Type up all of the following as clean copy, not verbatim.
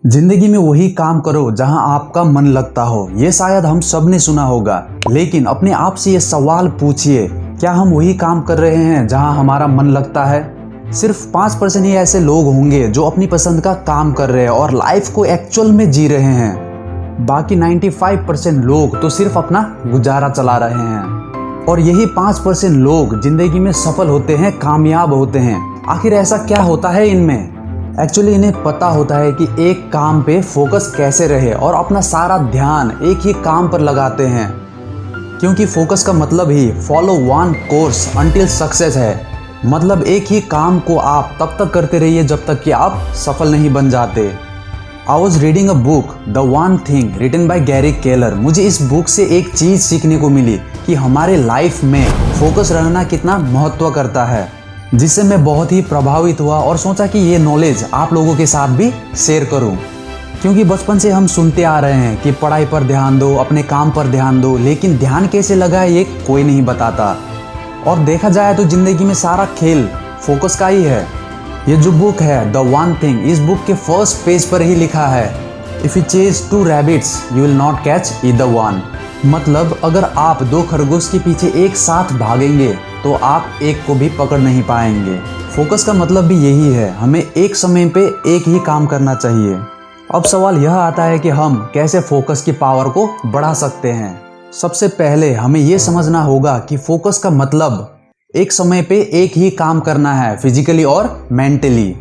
जिंदगी में वही काम करो जहां आपका मन लगता हो। ये शायद हम सब ने सुना होगा, लेकिन अपने आप से ये सवाल पूछिए, क्या हम वही काम कर रहे हैं जहां हमारा मन लगता है? सिर्फ 5% ही ऐसे लोग होंगे जो अपनी पसंद का काम कर रहे हैं और लाइफ को एक्चुअल में जी रहे हैं। बाकी 95% लोग तो सिर्फ अपना गुजारा चला रहे हैं और यही 5% लोग जिंदगी में सफल होते हैं, कामयाब होते हैं। आखिर ऐसा क्या होता है इनमें? एक्चुअली इन्हें पता होता है कि एक काम पे फोकस कैसे रहे और अपना सारा ध्यान एक ही काम पर लगाते हैं, क्योंकि फोकस का मतलब ही follow one course until success है। मतलब एक ही काम को आप तब तक करते रहिए जब तक कि आप सफल नहीं बन जाते। I was reading a book the one thing written by Gary Keller. मुझे इस बुक से एक चीज़ सीखने को मिली कि हमारे लाइफ में फोकस रहना कितना महत्व करता है, जिससे मैं बहुत ही प्रभावित हुआ और सोचा कि ये नॉलेज आप लोगों के साथ भी शेयर करूं। क्योंकि बचपन से हम सुनते आ रहे हैं कि पढ़ाई पर ध्यान दो, अपने काम पर ध्यान दो, लेकिन ध्यान कैसे लगाए ये कोई नहीं बताता। और देखा जाए तो जिंदगी में सारा खेल फोकस का ही है। ये जो बुक है द वन थिंग, इस बुक के फर्स्ट पेज पर ही लिखा है, if you chase 2 rabbits you will not catch either one. मतलब अगर आप 2 खरगोश के पीछे एक साथ भागेंगे तो आप एक को भी पकड़ नहीं पाएंगे। फोकस का मतलब भी यही है, हमें एक समय पे एक ही काम करना चाहिए। अब सवाल यह आता है कि हम कैसे फोकस की पावर को बढ़ा सकते हैं। सबसे पहले हमें ये समझना होगा कि फोकस का मतलब एक समय पे एक ही काम करना है, फिजिकली और मेंटली।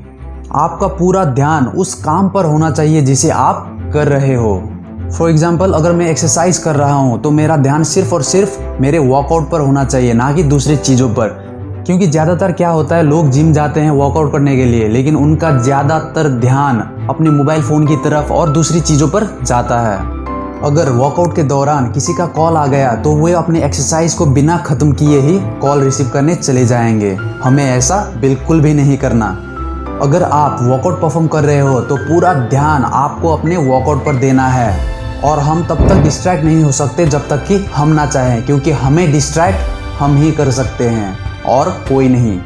आपका पूरा ध्यान उस काम पर होना चाहिए जिसे आप कर रहे हो। फॉर एग्जाम्पल, अगर मैं एक्सरसाइज कर रहा हूँ तो मेरा ध्यान सिर्फ और सिर्फ मेरे वर्कआउट पर होना चाहिए, ना कि दूसरी चीज़ों पर। क्योंकि ज़्यादातर क्या होता है, लोग जिम जाते हैं वर्कआउट करने के लिए, लेकिन उनका ज़्यादातर ध्यान अपने मोबाइल फ़ोन की तरफ और दूसरी चीज़ों पर जाता है। अगर वर्कआउट के दौरान किसी का कॉल आ गया तो वे अपने एक्सरसाइज को बिना ख़त्म किए ही कॉल रिसीव करने चले जाएंगे। हमें ऐसा बिल्कुल भी नहीं करना। अगर आप वर्कआउट परफॉर्म कर रहे हो तो पूरा ध्यान आपको अपने वर्कआउट पर देना है, और हम तब तक डिस्ट्रैक्ट नहीं हो सकते जब तक कि हम ना चाहें, क्योंकि हमें डिस्ट्रैक्ट हम ही कर सकते हैं और कोई नहीं।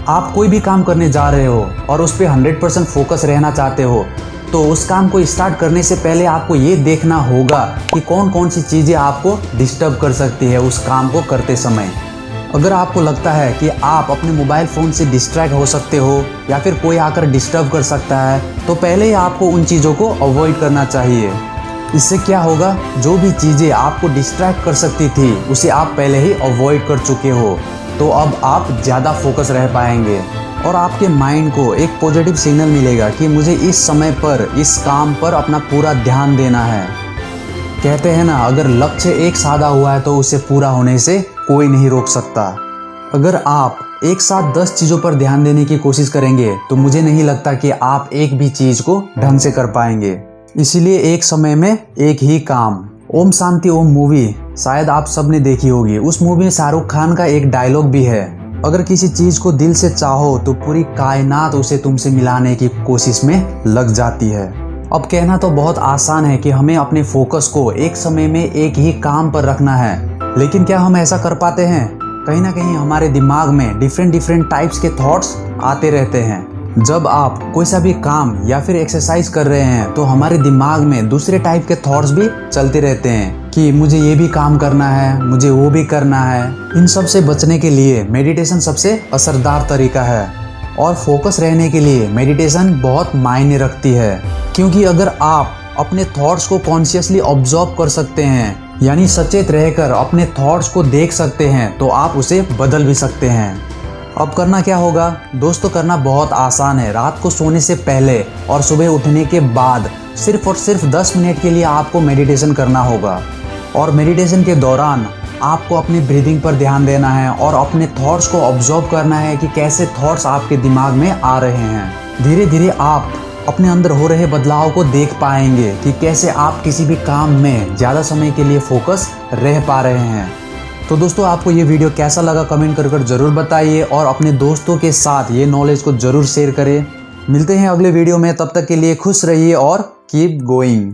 आप कोई भी काम करने जा रहे हो और उस पर 100% फोकस रहना चाहते हो तो उस काम को स्टार्ट करने से पहले आपको ये देखना होगा कि कौन कौन सी चीज़ें आपको डिस्टर्ब कर सकती है उस काम को करते समय। अगर आपको लगता है कि आप अपने मोबाइल फ़ोन से डिस्ट्रैक्ट हो सकते हो या फिर कोई आकर डिस्टर्ब कर सकता है, तो पहले ही आपको उन चीज़ों को अवॉइड करना चाहिए। इससे क्या होगा, जो भी चीज़ें आपको डिस्ट्रैक्ट कर सकती थी उसे आप पहले ही अवॉइड कर चुके हो, तो अब आप ज़्यादा फोकस रह पाएंगे और आपके माइंड को एक पॉजिटिव सिग्नल मिलेगा कि मुझे इस समय पर इस काम पर अपना पूरा ध्यान देना है। कहते हैं ना, अगर लक्ष्य एक साधा हुआ है तो उसे पूरा होने से कोई नहीं रोक सकता। अगर आप एक साथ 10 चीज़ों पर ध्यान देने की कोशिश करेंगे तो मुझे नहीं लगता कि आप एक भी चीज़ को ढंग से कर पाएंगे। इसीलिए एक समय में एक ही काम। ओम शांति ओम मूवी शायद आप सब ने देखी होगी। उस मूवी में शाहरुख खान का एक डायलॉग भी है, अगर किसी चीज़ को दिल से चाहो तो पूरी कायनात उसे तुमसे मिलाने की कोशिश में लग जाती है। अब कहना तो बहुत आसान है कि हमें अपने फोकस को एक समय में एक ही काम पर रखना है, लेकिन क्या हम ऐसा कर पाते हैं? कहीं ना कहीं हमारे दिमाग में डिफरेंट टाइप्स के थॉट्स आते रहते हैं। जब आप कोई सा भी काम या फिर एक्सरसाइज कर रहे हैं तो हमारे दिमाग में दूसरे टाइप के थॉट्स भी चलते रहते हैं कि मुझे ये भी काम करना है, मुझे वो भी करना है। इन सब से बचने के लिए मेडिटेशन सबसे असरदार तरीका है, और फोकस रहने के लिए मेडिटेशन बहुत मायने रखती है। क्योंकि अगर आप अपने थॉट्स को कॉन्शियसली ऑब्जर्व कर सकते हैं, यानी सचेत रहकर अपने थॉट्स को देख सकते हैं, तो आप उसे बदल भी सकते हैं। अब करना क्या होगा दोस्तों? करना बहुत आसान है। रात को सोने से पहले और सुबह उठने के बाद सिर्फ और सिर्फ 10 मिनट के लिए आपको मेडिटेशन करना होगा, और मेडिटेशन के दौरान आपको अपनी ब्रीदिंग पर ध्यान देना है और अपने थॉट्स को ऑब्जर्व करना है कि कैसे थॉट्स आपके दिमाग में आ रहे हैं। धीरे धीरे आप अपने अंदर हो रहे बदलाव को देख पाएंगे कि कैसे आप किसी भी काम में ज़्यादा समय के लिए फोकस रह पा रहे हैं। तो दोस्तों, आपको ये वीडियो कैसा लगा कमेंट कर ज़रूर बताइए, और अपने दोस्तों के साथ ये नॉलेज को ज़रूर शेयर करें। मिलते हैं अगले वीडियो में, तब तक के लिए खुश रहिए और कीप गोइंग।